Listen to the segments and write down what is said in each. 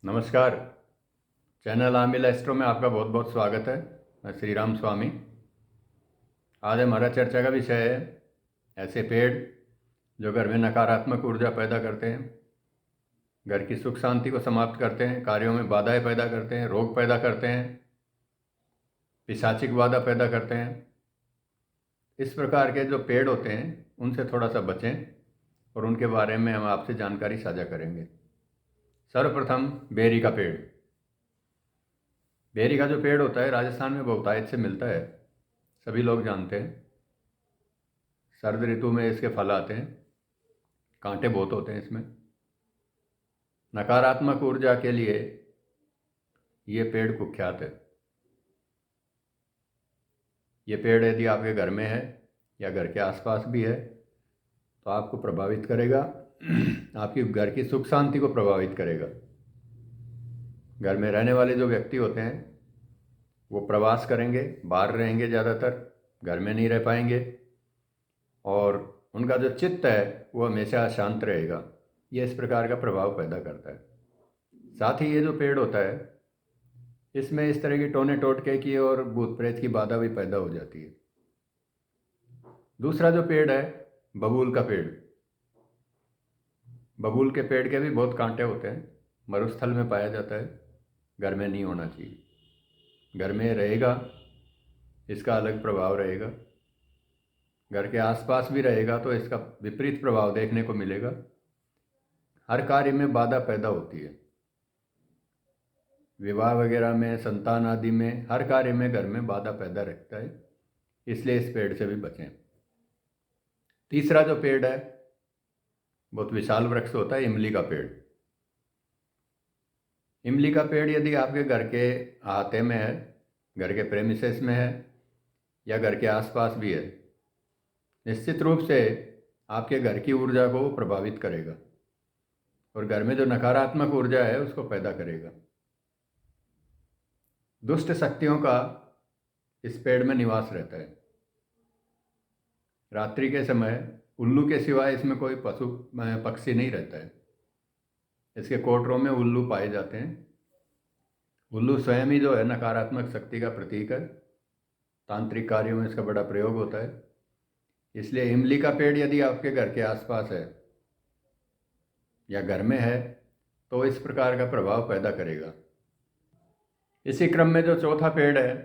नमस्कार। चैनल आमिल एस्ट्रो में आपका बहुत बहुत स्वागत है। मैं श्री राम स्वामी। आज हमारा चर्चा का विषय है ऐसे पेड़ जो घर में नकारात्मक ऊर्जा पैदा करते हैं, घर की सुख शांति को समाप्त करते हैं, कार्यों में बाधाएं पैदा करते हैं, रोग पैदा करते हैं, पिशाचिक बाधा पैदा करते हैं। इस प्रकार के जो पेड़ होते हैं उनसे थोड़ा सा बचें और उनके बारे में हम आपसे जानकारी साझा करेंगे। सर्वप्रथम बेरी का पेड़। बेरी का जो पेड़ होता है राजस्थान में बहुतायत से मिलता है, सभी लोग जानते हैं। सर्द ऋतु में इसके फल आते हैं, कांटे बहुत होते हैं इसमें। नकारात्मक ऊर्जा के लिए ये पेड़ कुख्यात है। ये पेड़ यदि आपके घर में है या घर के आसपास भी है तो आपको प्रभावित करेगा, आपकी घर की सुख शांति को प्रभावित करेगा। घर में रहने वाले जो व्यक्ति होते हैं वो प्रवास करेंगे, बाहर रहेंगे, ज़्यादातर घर में नहीं रह पाएंगे और उनका जो चित्त है वो हमेशा अशांत रहेगा। ये इस प्रकार का प्रभाव पैदा करता है। साथ ही ये जो पेड़ होता है इसमें इस तरह की टोने टोटके की और भूत प्रेत की बाधा भी पैदा हो जाती है। दूसरा जो पेड़ है बबूल का पेड़। बबूल के पेड़ के भी बहुत कांटे होते हैं, मरुस्थल में पाया जाता है, घर में नहीं होना चाहिए। घर में रहेगा इसका अलग प्रभाव रहेगा, घर के आसपास भी रहेगा तो इसका विपरीत प्रभाव देखने को मिलेगा। हर कार्य में बाधा पैदा होती है, विवाह वगैरह में, संतान आदि में, हर कार्य में घर में बाधा पैदा रखता है, इसलिए इस पेड़ से भी बचें। तीसरा जो पेड़ है बहुत विशाल वृक्ष होता है, इमली का पेड़। इमली का पेड़ यदि आपके घर के अहाते में है, घर के प्रेमिसेस में है या घर के आसपास भी है, निश्चित रूप से आपके घर की ऊर्जा को प्रभावित करेगा और घर में जो नकारात्मक ऊर्जा है उसको पैदा करेगा। दुष्ट शक्तियों का इस पेड़ में निवास रहता है। रात्रि के समय उल्लू के सिवाय इसमें कोई पक्षी नहीं रहता है। इसके कोटरों में उल्लू पाए जाते हैं। उल्लू स्वयं ही जो है नकारात्मक शक्ति का प्रतीक है। तांत्रिक कार्यों में इसका बड़ा प्रयोग होता है। इसलिए इमली का पेड़ यदि आपके घर के आसपास है या घर में है तो इस प्रकार का प्रभाव पैदा करेगा। इसी क्रम में जो चौथा पेड़ है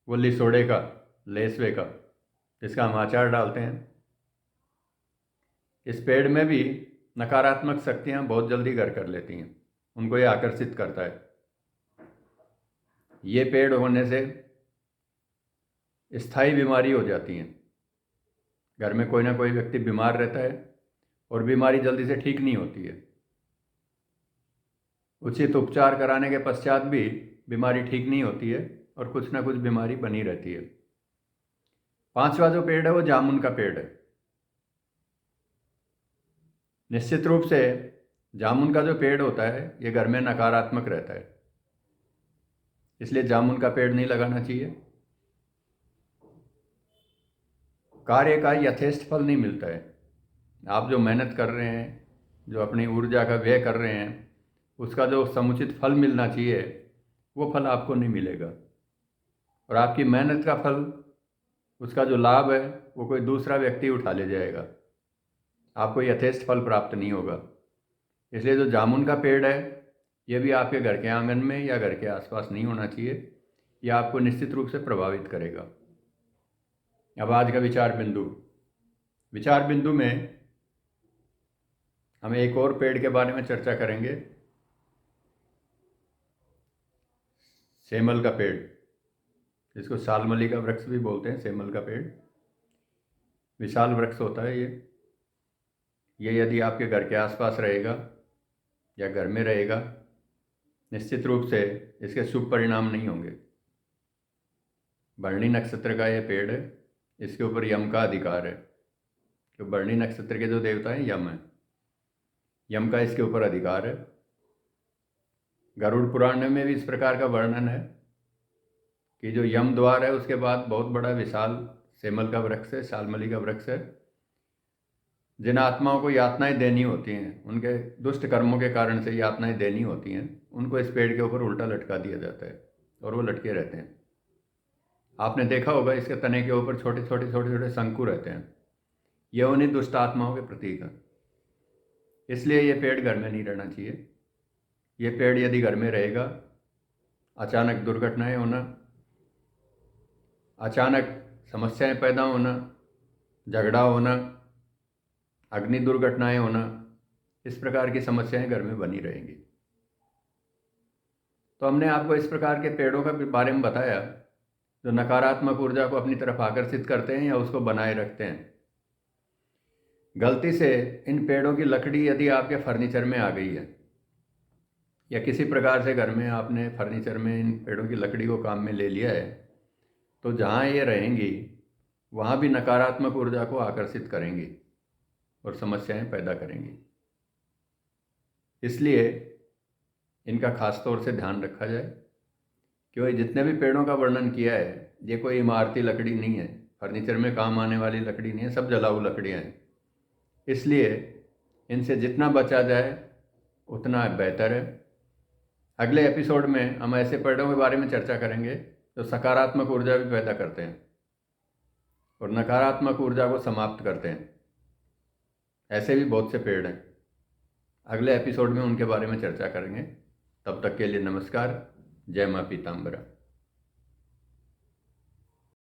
वो लिसोड़े का, लेसवे का, जिसका हम अचार डालते हैं। इस पेड़ में भी नकारात्मक शक्तियाँ बहुत जल्दी घर कर लेती हैं, उनको ये आकर्षित करता है। ये पेड़ होने से स्थायी बीमारी हो जाती हैं। घर में कोई ना कोई व्यक्ति बीमार रहता है और बीमारी जल्दी से ठीक नहीं होती है। उचित उपचार कराने के पश्चात भी बीमारी ठीक नहीं होती है और कुछ ना कुछ बीमारी बनी रहती है। पांचवा जो पेड़ है वो जामुन का पेड़ है। निश्चित रूप से जामुन का जो पेड़ होता है ये घर में नकारात्मक रहता है, इसलिए जामुन का पेड़ नहीं लगाना चाहिए। कार्य का यथेष्ट फल नहीं मिलता है। आप जो मेहनत कर रहे हैं, जो अपनी ऊर्जा का व्यय कर रहे हैं, उसका जो समुचित फल मिलना चाहिए वो फल आपको नहीं मिलेगा और आपकी मेहनत का फल, उसका जो लाभ है वो कोई दूसरा व्यक्ति उठा ले जाएगा। आपको यथेष्ट फल प्राप्त नहीं होगा। इसलिए जो जामुन का पेड़ है ये भी आपके घर के आंगन में या घर के आसपास नहीं होना चाहिए। यह आपको निश्चित रूप से प्रभावित करेगा। अब आज का विचार बिंदु। विचार बिंदु में हम एक और पेड़ के बारे में चर्चा करेंगे, सेमल का पेड़, जिसको सालमली का वृक्ष भी बोलते हैं। सेमल का पेड़ विशाल वृक्ष होता है। ये यदि आपके घर के आसपास रहेगा या घर में रहेगा, निश्चित रूप से इसके शुभ परिणाम नहीं होंगे। भरणी नक्षत्र का ये पेड़ है, इसके ऊपर यम का अधिकार है। तो भरणी नक्षत्र के जो देवता हैं यम है, यम का इसके ऊपर अधिकार है। गरुड़ पुराण में भी इस प्रकार का वर्णन है कि जो यम द्वार है उसके बाद बहुत बड़ा विशाल सेमल का वृक्ष है, शालमली का वृक्ष है। जिन आत्माओं को यातनाएं देनी होती हैं, उनके दुष्ट कर्मों के कारण से यातनाएं देनी होती हैं, उनको इस पेड़ के ऊपर उल्टा लटका दिया जाता है और वो लटके रहते हैं। आपने देखा होगा इसके तने के ऊपर छोटे छोटे छोटे छोटे शंकु रहते हैं। यह उन्हीं दुष्ट आत्माओं के प्रतीक हैं। इसलिए ये पेड़ घर में नहीं रहना चाहिए। ये पेड़ यदि घर में रहेगा, अचानक दुर्घटनाएं होना, अचानक समस्याएं पैदा होना, झगड़ा होना, अग्नि दुर्घटनाएं होना, इस प्रकार की समस्याएं घर में बनी रहेंगी। तो हमने आपको इस प्रकार के पेड़ों का बारे में बताया जो नकारात्मक ऊर्जा को अपनी तरफ आकर्षित करते हैं या उसको बनाए रखते हैं। गलती से इन पेड़ों की लकड़ी यदि आपके फर्नीचर में आ गई है या किसी प्रकार से घर में आपने फर्नीचर में इन पेड़ों की लकड़ी को काम में ले लिया है, तो जहाँ ये रहेंगी वहाँ भी नकारात्मक ऊर्जा को आकर्षित करेंगी और समस्याएं पैदा करेंगी। इसलिए इनका खास तौर से ध्यान रखा जाए। क्योंकि जितने भी पेड़ों का वर्णन किया है, ये कोई इमारती लकड़ी नहीं है, फर्नीचर में काम आने वाली लकड़ी नहीं है, सब जलाऊ लकड़ियाँ हैं। इसलिए इनसे जितना बचा जाए उतना बेहतर है। अगले एपिसोड में हम ऐसे पेड़ों के बारे में चर्चा करेंगे जो सकारात्मक ऊर्जा भी पैदा करते हैं और नकारात्मक ऊर्जा को समाप्त करते हैं। ऐसे भी बहुत से पेड़ हैं। अगले एपिसोड में उनके बारे में चर्चा करेंगे। तब तक के लिए नमस्कार। जय माँ पीताम्बरा।